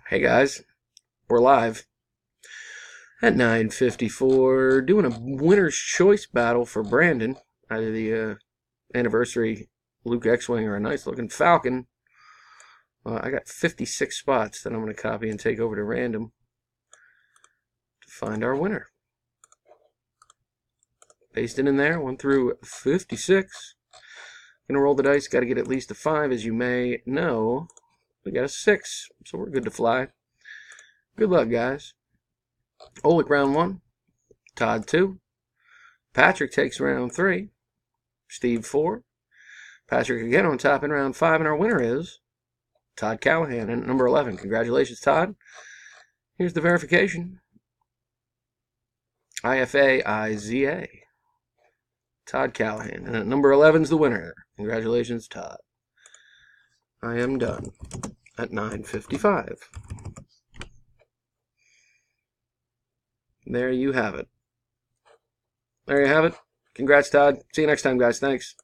Hey guys, we're live at 9:54 doing a winner's choice battle for Brandon. Either the anniversary Luke X-Wing or a nice looking Falcon. I got 56 spots that I'm going to copy and take over to random to find our winner. Paste it in there, 1 through 56. Gonna roll the dice, got to get at least a 5, as you may know. We got a 6, so we're good to fly. Good luck, guys. Oleg round 1, Todd 2, Patrick takes round 3, Steve 4, Patrick again on top in round 5, and our winner is Todd Callahan at number 11. Congratulations, Todd. Here's the verification. IFAIZA. Todd Callahan. And at number 11 is the winner. Congratulations, Todd. I am done at 9:55. There you have it. There you have it. Congrats, Todd. See you next time, guys. Thanks.